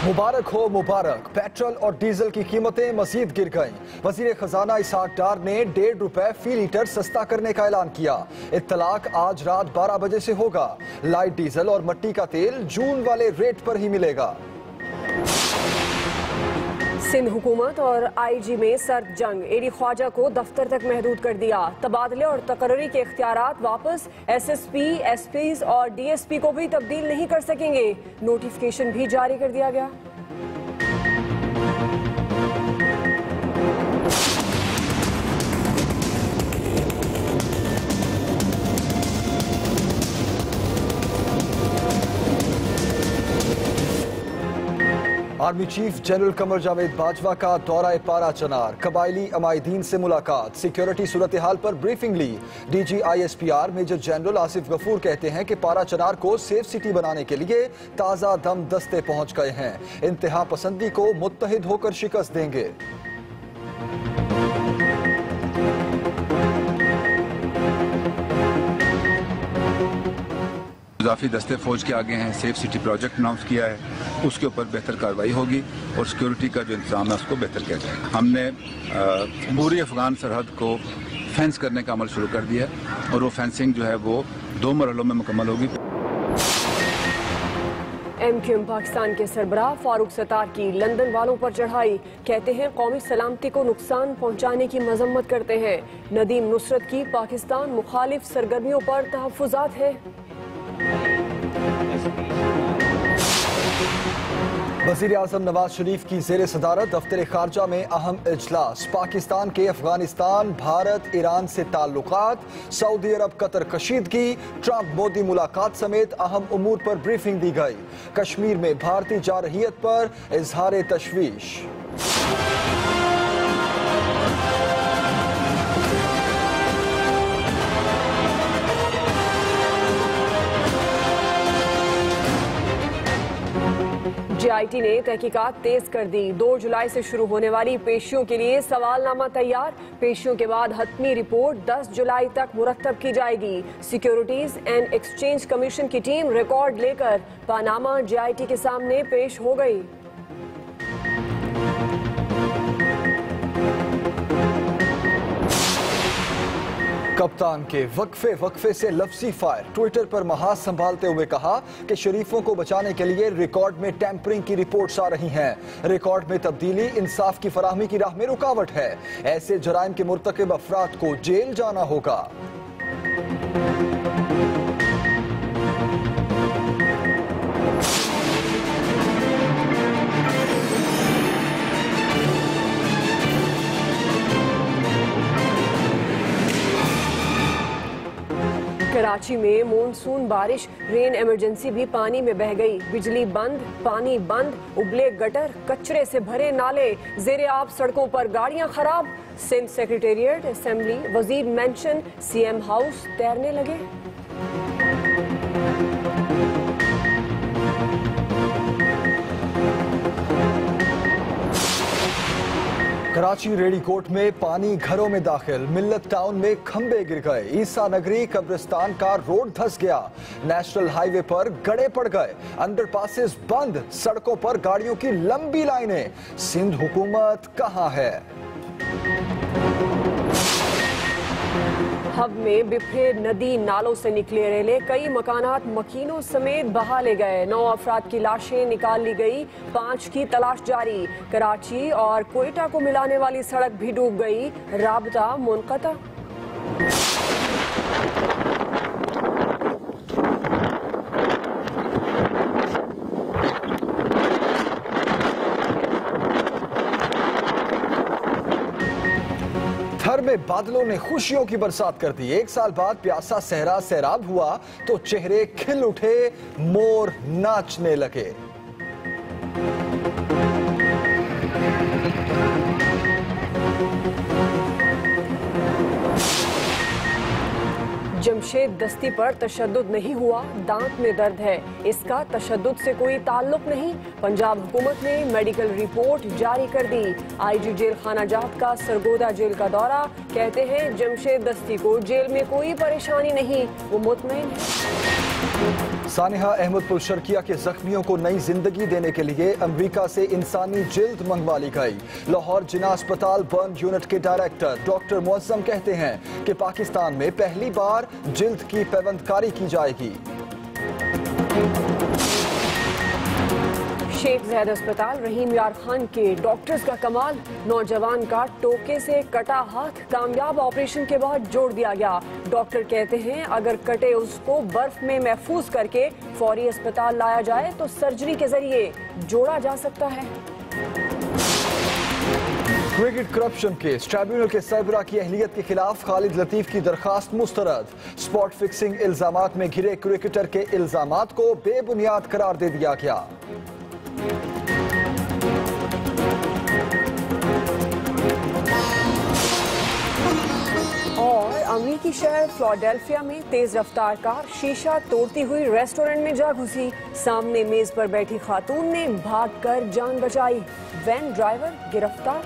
मुबारक हो मुबारक। पेट्रोल और डीजल की कीमतें मजीद गिर गईं। वजीर खजाना इसहाक डार ने ₹1.5 फी लीटर सस्ता करने का ऐलान किया। इत्तलाक आज रात 12 बजे से होगा। लाइट डीजल और मट्टी का तेल जून वाले रेट पर ही मिलेगा। सिंध हुकूमत और IG में सर्द जंग। एडी ख्वाजा को दफ्तर तक महदूद कर दिया। तबादले और तकर्री के इख्तियारात वापस। SSP, SPs और DSP को भी तब्दील नहीं कर सकेंगे। नोटिफिकेशन भी जारी कर दिया गया। Army chief general Qamar Javed Bajwa का दौरा पारा चनार। कबायली अमायदीन से मुलाकात। सिक्योरिटी सूरत हाल पर ब्रीफिंग ली। DG ISPR major general Asif Ghafoor कहते हैं कि पारा चनार को सेफ सिटी बनाने के लिए ताज़ा दम दस्ते पहुंच गए हैं। इंतहा पसंदी को मुत्तहिद होकर शिकस्त देंगे। इजाफी दस्ते फौज के आगे हैं। सेफ सिटी प्रोजेक्ट अनाउंस किया है, उसके ऊपर बेहतर कार्रवाई होगी और सिक्योरिटी का जो इंतजाम है उसको बेहतर किया जाएगा। हमने पूरी अफगान सरहद को फेंस करने का अमल शुरू कर दिया है और वो फेंसिंग जो है वो 2 मरहलों में मुकम्मल होगी। MQM पाकिस्तान के सरबराह फारूक सत्तार की लंदन वालों पर चढ़ाई। कहते हैं कौमी सलामती को नुकसान पहुंचाने की मजम्मत करते हैं। नदीम नुसरत की पाकिस्तान मुखालिफ सरगर्मियों पर तहफ़्फ़ुज़ात है। वज़ीर आज़म नवाज शरीफ की ज़ेर सदारत दफ्तर खारजा में अहम इजलास। पाकिस्तान के अफगानिस्तान, भारत, ईरान से ताल्लुकात, सऊदी अरब, कतर कशीदगी, ट्रंप मोदी मुलाकात समेत अहम उमूर पर ब्रीफिंग दी गई। कश्मीर में भारतीय जारहियत पर इजहार तशवीश। JIT ने तहकीकात तेज कर दी। 2 जुलाई से शुरू होने वाली पेशियों के लिए सवालनामा तैयार। पेशियों के बाद हतमी रिपोर्ट 10 जुलाई तक मुरतब की जाएगी। सिक्योरिटीज एंड एक्सचेंज कमीशन की टीम रिकॉर्ड लेकर पानामा JIT के सामने पेश हो गई। कप्तान के वक्फे से लफ्जी फायर। ट्विटर पर महाज संभालते हुए कहा कि शरीफों को बचाने के लिए रिकॉर्ड में टैंपरिंग की रिपोर्ट्स आ रही हैं। रिकॉर्ड में तब्दीली इंसाफ की फराहमी की राह में रुकावट है। ऐसे जराइम के मुर्तकिब अफराद को जेल जाना होगा। कराची में मॉनसून बारिश, रेन इमरजेंसी भी पानी में बह गई। बिजली बंद, पानी बंद, उबले गटर, कचरे से भरे नाले, जेरे आब सड़कों पर गाड़ियां खराब। सिंध सेक्रेटेरिएट, असेंबली, वजीर मेंशन, CM हाउस तैरने लगे। कराची रेडीकोट में पानी घरों में दाखिल। मिल्लत टाउन में खंबे गिर गए। ईसा नगरी कब्रिस्तान का रोड धंस गया। नेशनल हाईवे पर गड्ढे पड़ गए। अंडरपासेस बंद, सड़कों पर गाड़ियों की लंबी लाइनें। सिंध हुकूमत कहां है? हब में बिफरे नदी नालों से निकले रेले। कई मकानात मकीनों समेत बहा ले गए। 9 अफराद की लाशें निकाल ली गई। 5 की तलाश जारी। कराची और कोयटा को मिलाने वाली सड़क भी डूब गई। राबता मुनक़ता। थर में बादलों ने खुशियों की बरसात कर दी। 1 साल बाद प्यासा सहरा सैराब हुआ तो चेहरे खिल उठे, मोर नाचने लगे। जमशेद दस्ती पर तशद्दुद नहीं हुआ, दांत में दर्द है, इसका तशद्दुद से कोई ताल्लुक नहीं। पंजाब हुकूमत ने मेडिकल रिपोर्ट जारी कर दी। IG जेल खाना जात का सरगोदा जेल का दौरा। कहते हैं जमशेद दस्ती को जेल में कोई परेशानी नहीं, वो मुतमईन है। सानिहा अहमद पुलशर्किया के जख्मियों को नई जिंदगी देने के लिए अमेरिका से इंसानी जिल्द मंगवा ली गई। लाहौर जिना अस्पताल बर्न यूनिट के डायरेक्टर डॉक्टर मुअज्जम कहते हैं कि पाकिस्तान में पहली बार जिल्द की पैबंदकारी की जाएगी। शेख ज़ैद अस्पताल रहीम यार खान के डॉक्टर्स का कमाल, नौजवान का टोके से कटा हाथ कामयाब ऑपरेशन के बाद जोड़ दिया गया। डॉक्टर कहते हैं अगर कटे उसको बर्फ में महफूज करके फौरी अस्पताल लाया जाए तो सर्जरी के जरिए जोड़ा जा सकता है। क्रिकेट करप्शन केस ट्राइब्यूनल के सरबराह की अहलियत के खिलाफ खालिद लतीफ की दरखास्त मुस्तरद। स्पॉट फिक्सिंग इल्जामात में घिरे क्रिकेटर के इल्जामात को बेबुनियाद करार दे दिया गया। और अमेरिकी शहर फिलाडेल्फिया में तेज रफ्तार कार शीशा तोड़ती हुई रेस्टोरेंट में जा घुसी। सामने मेज पर बैठी खातून ने भागकर जान बचाई। वैन ड्राइवर गिरफ्तार।